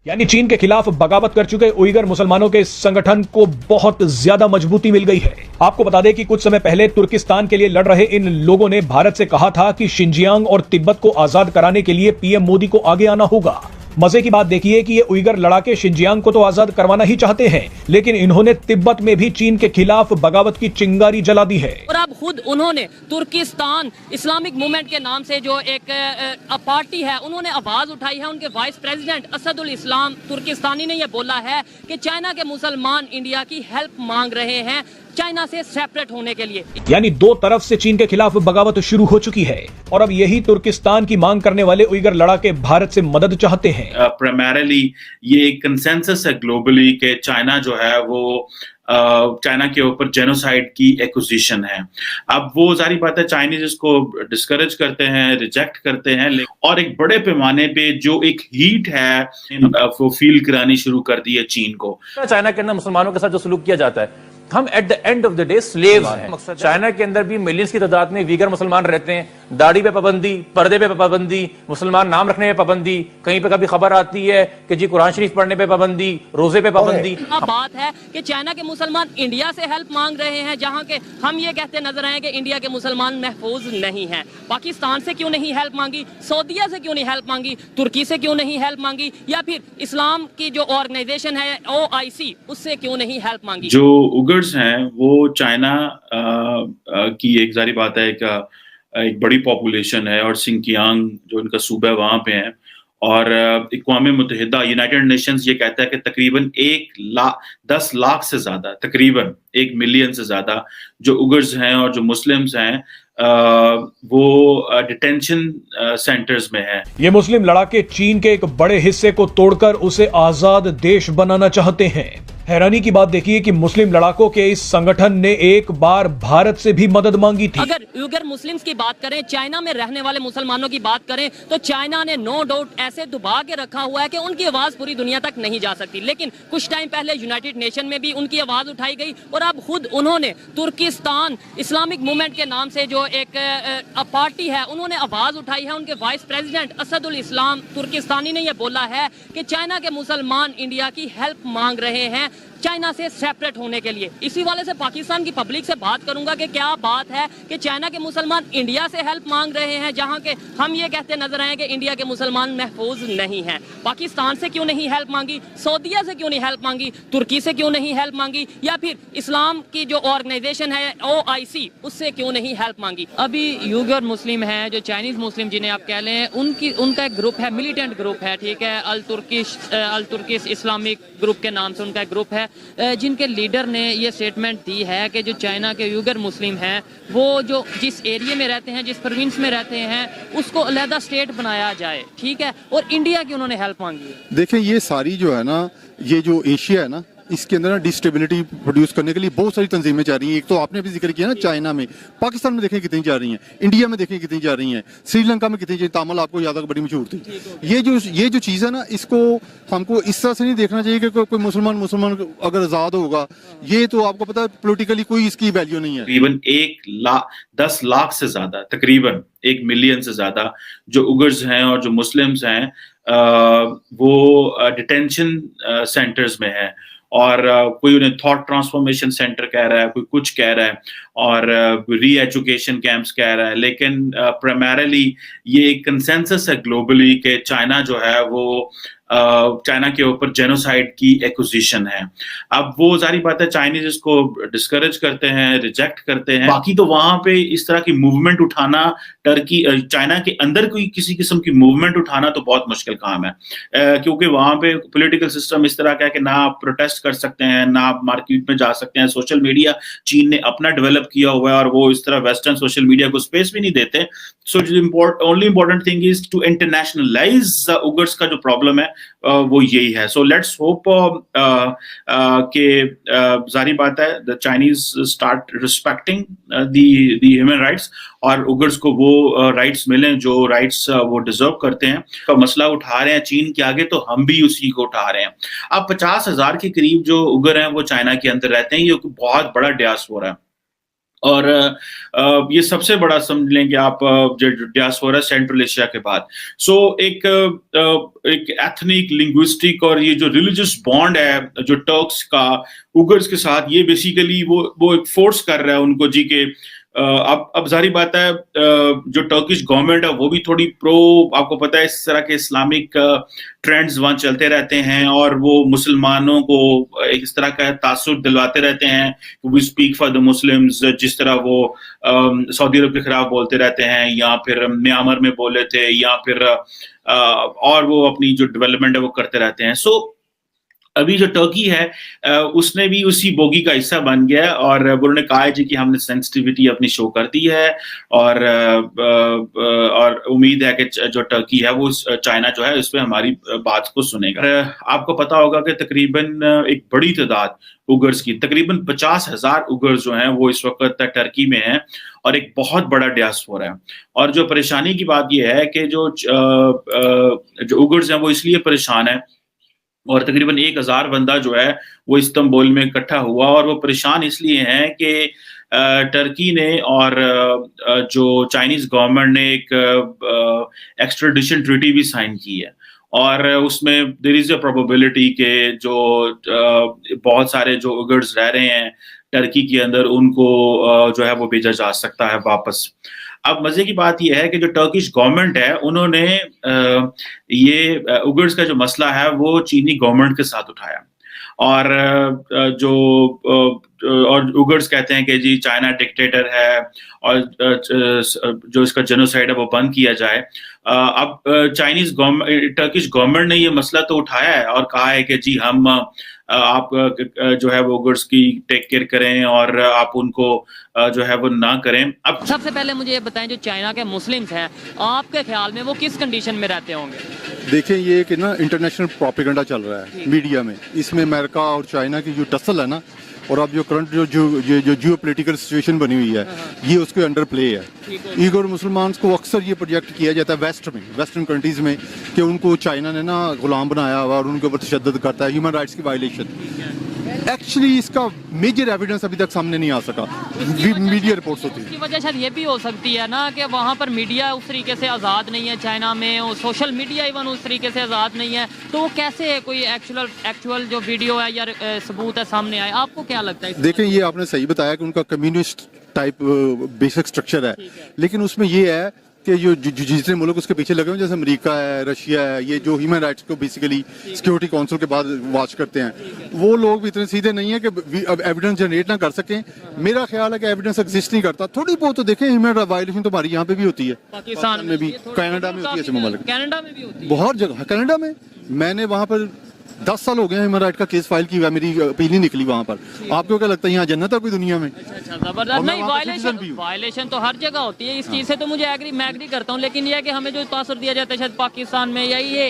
यानी चीन के खिलाफ बगावत कर चुके उइगर मुसलमानों के इस संगठन को बहुत ज्यादा मजबूती मिल गई है। आपको बता दें कि कुछ समय पहले तुर्किस्तान के लिए लड़ रहे इन लोगों ने भारत से कहा था कि शिनजियांग और तिब्बत को आजाद कराने के लिए पीएम मोदी को आगे आना होगा। मजे की बात देखिए कि ये उइगर लड़ाके शिनजियांग को तो आजाद करवाना ही चाहते हैं, लेकिन इन्होंने तिब्बत में भी चीन के खिलाफ बगावत की चिंगारी जला दी है। और अब खुद उन्होंने तुर्किस्तान इस्लामिक मूवमेंट के नाम से जो एक पार्टी है, उन्होंने आवाज उठाई है। उनके वाइस प्रेसिडेंट असदुल इस्लाम तुर्किस्तानी ने यह बोला है कि चाइना के मुसलमान इंडिया की हेल्प मांग रहे हैं चाइना से सेपरेट होने के लिए। यानी दो तरफ से चीन के खिलाफ बगावत शुरू हो चुकी है और अब यही तुर्किस्तान की मांग करने वाले उइगर लड़ाके भारत से मदद चाहते हैं। प्राइमरीली ये एक कंसेंसस है ग्लोबली कि चाइना जो है वो चाइना के ऊपर जेनोसाइड की एक्विजिशन है। अब वो जारी बात है चाइनीज इसको डिस्करेज करते हैं, रिजेक्ट करते हैं, और एक बड़े पैमाने पे जो एक हीट है वो फील करानी शुरू कर दी है चीन को। चाइना के अंदर मुसलमानों के साथ जो सलूक किया जाता है, हम at the end of the day slaves हैं। चाइना के अंदर भी मिलियंस की तादाद में वीगर मुसलमान रहते हैं। दाढ़ी पे पाबंदी, पर्दे पे पाबंदी, मुसलमान नाम रखने पे पाबंदी, कहीं पे कभी खबर आती है कि जी कुरान शरीफ पढ़ने पे पाबंदी, रोजे पे पाबंदी। बात है कि चाइना के मुसलमान इंडिया से हेल्प मांग रहे हैं, जहां के हम ये कहते नजर आए कि इंडिया के मुसलमान महफूज नहीं है। पाकिस्तान से क्यों नहीं हेल्प मांगी, सऊदीया से क्यों नहीं हेल्प मांगी, तुर्की से क्यों नहीं हेल्प मांगी, या फिर इस्लाम की जो ऑर्गेनाइजेशन है OIC, उससे क्यों नहीं हेल्प मांगी। जो उगर्स हैं वो चाइना की एक जारी बात है कि एक बड़ी पॉपुलेशन है, और सिंकियांग जो इनका सूबा है वहां पे है, और अक़वाम मुत्तहिदा यूनाइटेड नेशंस ये कहता है कि तकरीबन 10 लाख से ज्यादा, तकरीबन 1 मिलियन से ज्यादा जो उगर्स हैं और जो मुस्लिम्स हैं वो डिटेंशन सेंटर्स में है। ये मुस्लिम लड़ाके चीन के एक बड़े हिस्से को तोड़कर उसे आजाद देश बनाना चाहते हैं। हैरानी की बात देखिए कि मुस्लिम लड़ाकों के इस संगठन ने एक बार भारत से भी मदद मांगी थी। अगर उइगर मुस्लिम्स की बात करें, चाइना में रहने वाले मुसलमानों की बात करें, तो चाइना ने नो डाउट ऐसे दबा के रखा हुआ है कि उनकी आवाज पूरी दुनिया तक नहीं जा सकती। लेकिन कुछ टाइम पहले यूनाइटेड नेशन में भी उनकी आवाज उठाई गई, और अब खुद उन्होंने तुर्किस्तान इस्लामिक मूवमेंट के नाम से जो एक पार्टी है, उन्होंने आवाज उठाई है। उनके वाइस प्रेसिडेंट असदुल इस्लाम तुर्किस्तानी ने यह बोला है कि चाइना के मुसलमान इंडिया की हेल्प मांग रहे हैं चाइना से सेपरेट होने के लिए। इसी वाले से पाकिस्तान की पब्लिक से बात करूंगा कि क्या बात है कि चाइना के मुसलमान इंडिया से हेल्प मांग रहे हैं, जहां के हम ये कहते नजर आए कि इंडिया के मुसलमान महफूज नहीं हैं। पाकिस्तान से क्यों नहीं हेल्प मांगी, सऊदीया से क्यों नहीं हेल्प मांगी, तुर्की से क्यों नहीं हेल्प मांगी, या फिर इस्लाम की जो ऑर्गेनाइजेशन है OIC, उससे क्यों नहीं हेल्प मांगी। अभी उइगर मुस्लिम है, जो चाइनीज मुस्लिम जिन्हें आप कह लें, उनका एक ग्रुप है, मिलिटेंट ग्रुप है, ठीक है, अल तुर्किश इस्लामिक ग्रुप के नाम से उनका एक ग्रुप है, जिनके लीडर ने ये स्टेटमेंट दी है कि जो चाइना के उइगर मुस्लिम हैं, वो जो जिस एरिया में रहते हैं, जिस प्रोविंस में रहते हैं, उसको अलहदा स्टेट बनाया जाए, ठीक है। और इंडिया की उन्होंने हेल्प मांगी है। देखें ये सारी जो है ना, ये जो एशिया है ना, इसके अंदर ना डिस्टेबिलिटी प्रोड्यूस करने के लिए बहुत सारी तंजीमें जा रही हैं। एक तो आपने भी जिक्र किया ना चाइना में, पाकिस्तान में देखें कितनी जा रही हैं, इंडिया में देखें कितनी जा रही हैं, श्रीलंका में कितनी जा रही, तामल आपको याद है बड़ी मशहूर थी। ये जो चीज़ है ना, इसको हमको इस तरह से नहीं देखना चाहिए कि कोई मुसलमान अगर आज़ाद होगा, ये तो आपको पता है पोलिटिकली कोई इसकी वैल्यू नहीं है। तकरीबन 10 लाख से ज्यादा, तकरीबन 1 मिलियन से ज्यादा जो उगर्स हैं और जो मुस्लिम्स हैं वो डिटेंशन सेंटर्स में है, और कोई उन्हें थॉट ट्रांसफॉर्मेशन सेंटर कह रहा है, कोई कुछ कह रहा है, और री एजुकेशन कैंप्स कह रहा है, लेकिन प्राइमरीली ये एक कंसेंसस है ग्लोबली कि चाइना जो है वो चाइना के ऊपर जेनोसाइड की एक्विजिशन है। अब वो जारी बात है चाइनीज इसको डिस्करेज करते हैं, रिजेक्ट करते हैं। बाकी तो वहां पे इस तरह की मूवमेंट उठाना, चाइना के अंदर कोई किसी किस्म की मूवमेंट उठाना तो बहुत मुश्किल काम है, क्योंकि वहां पे पॉलिटिकल सिस्टम इस तरह का है कि ना आप प्रोटेस्ट कर सकते हैं, ना आप मार्केट में जा सकते हैं। सोशल मीडिया चीन ने अपना डेवलप किया हुआ है, और वो इस तरह वेस्टर्न सोशल मीडिया को स्पेस भी नहीं देते। So only important thing is to internationalise Uyghurs का जो प्रॉब्लम है वो यही है। सो लेट्स होप कि जारी बात है the Chinese start respecting the human rights, और उगर्स को वो राइट्स मिलें जो राइट्स वो डिजर्व करते हैं। का मसला उठा रहे हैं चीन के आगे, तो हम भी उसी को उठा रहे हैं। अब 50,000 के करीब जो उगर हैं वो चाइना के अंदर रहते हैं, ये बहुत बड़ा डियास्पोरा है। اور یہ سب سے بڑا سمجھ لیں کہ آپ جو ڈیاسپورا سینٹرل ایشیا کے بعد سو ایک ایتھنک لنگوسٹک اور یہ جو ریلیجس بانڈ ہے جو ٹرکس کا اوگرز کے ساتھ یہ بیسیکلی وہ ایک فورس کر رہا ہے ان کو جی کہ اب ظاہری بات ہے جو ٹرکش گورنمنٹ ہے وہ بھی تھوڑی آپ کو پتہ ہے اس طرح کے اسلامک ٹرینڈز وہاں چلتے رہتے ہیں اور وہ مسلمانوں کو اس طرح کا تاثر دلواتے رہتے ہیں we speak for the Muslims جس طرح وہ سعودی عرب کے خلاف بولتے رہتے ہیں یا پھر میانمار میں بولے تھے یا پھر اور وہ اپنی جو ڈیولپمنٹ ہے وہ کرتے رہتے ہیں. سو ابھی جو ٹرکی ہے اس نے بھی اسی بوگی کا حصہ بن گیا اور انہوں نے کہا ہے جی کہ ہم نے سینسٹیوٹی اپنی شو کر دی ہے اور امید ہے کہ جو ٹرکی ہے وہ چائنا جو ہے اس پہ ہماری بات کو سنے گا. آپ کو پتا ہوگا کہ تقریباً ایک بڑی تعداد اوگرز کی تقریباً 50,000 اوگرز جو ہیں وہ اس وقت ٹرکی میں ہیں اور ایک بہت بڑا ڈیاسپورا ہے. اور جو پریشانی کی بات یہ ہے کہ جو اوگرز ہیں وہ اس لیے پریشان ہیں اور تقریباً 1,000 بندہ جو ہے وہ استنبول میں اکٹھا ہوا اور وہ پریشان اس لیے ہیں کہ ٹرکی نے اور جو چائنیز گورنمنٹ نے ایک ایکسٹریڈیشن ٹریٹی بھی سائن کی ہے اور اس میں دیر از اے پروبیبلٹی کہ جو بہت سارے جو اوگرز رہ رہے ہیں ٹرکی کے اندر ان کو جو ہے وہ بھیجا جا سکتا ہے واپس. اب مزے کی بات یہ ہے کہ جو ٹرکش گورنمنٹ ہے انہوں نے یہ اوگرز کا جو مسئلہ ہے وہ چینی گورنمنٹ کے ساتھ اٹھایا اور جو اوگرز کہتے ہیں کہ جی چائنا ڈکٹیٹر ہے اور جو اس کا جنوسائیڈ ہے وہ بند کیا جائے. اب چائنیز ٹرکش گورنمنٹ نے یہ مسئلہ تو اٹھایا ہے اور کہا ہے کہ جی ہم آپ جو ہے وہ اوگرز کی ٹیک کیئر کریں اور آپ ان کو جو ہے وہ نہ کریں. اب سب سے پہلے مجھے یہ بتائیں جو چائنا کے مسلمز ہیں آپ کے خیال میں وہ کس کنڈیشن میں رہتے ہوں گے؟ دیکھیں یہ کہ نا انٹرنیشنل پروپیگنڈا چل رہا ہے میڈیا میں, اس میں امریکہ اور چائنا کی جو ٹسل ہے نا اور اب جو کرنٹ جو جیو پولیٹیکل سچویشن بنی ہوئی ہے یہ اس کے انڈر پلے ہے. ایگور مسلمان کو اکثر یہ پروجیکٹ کیا جاتا ہے ویسٹ میں ویسٹرن کنٹریز میں کہ ان کو چائنا نے نا غلام بنایا ہوا اور ان کے اوپر تشدد کرتا ہے, ہیومن رائٹس کی وائلیشن. ایکچولی اس کا میجر ایویڈنس ابھی تک سامنے نہیں آ سکا, میڈیا رپورٹس ہوتی ہیں. اس کی وجہ شاید یہ بھی ہو سکتی ہے نا کہ وہاں پر میڈیا اس طریقے سے آزاد نہیں ہے چائنا میں, اور سوشل میڈیا ایون اس طریقے سے آزاد نہیں ہے, تو وہ کیسے کوئی ایکچوئل جو ویڈیو ہے یا ثبوت ہے سامنے آئے؟ آپ کو کیا لگتا ہے؟ دیکھیں یہ آپ نے صحیح بتایا کہ ان کا کمیونسٹ ٹائپ بیسک اسٹرکچر ہے, لیکن اس میں یہ ہے کہ جو جتنے ملک اس کے پیچھے لگے ہوئے جیسے امریکہ ہے, رشیا ہے, یہ جو ہیومن رائٹس کو بیسیکلی سیکورٹی کونسل کے بعد واچ کرتے ہیں, وہ لوگ بھی اتنے سیدھے نہیں ہیں کہ ایویڈنس جنریٹ نہ کر سکیں. میرا خیال ہے کہ ایویڈنس ایگزسٹ نہیں کرتا. تھوڑی بہت تو دیکھیں ہیومن رائٹ وائلیشن تو ہماری یہاں پہ بھی ہوتی ہے, پاکستان میں بھی, کینیڈا میں ہوتی ہے, ایسے ممالک کینیڈا میں بھی ہوتی ہے, بہت جگہ. کینیڈا میں میں نے وہاں پر 10 سال ہو گئے ہیومن رائٹ کا کیس فائل کی ہوا, میری اپیل نہیں نکلی وہاں پر. آپ کو کیا لگتا ہے یہاں جنت ہے کوئی دنیا میں؟ زبردست. نہیں وائلیشن تو ہر جگہ ہوتی ہے, اس چیز سے تو مجھے میں ایگری کرتا ہوں, لیکن یہ ہے کہ ہمیں جو تاثر دیا جاتا ہے شاید پاکستان میں یا یہ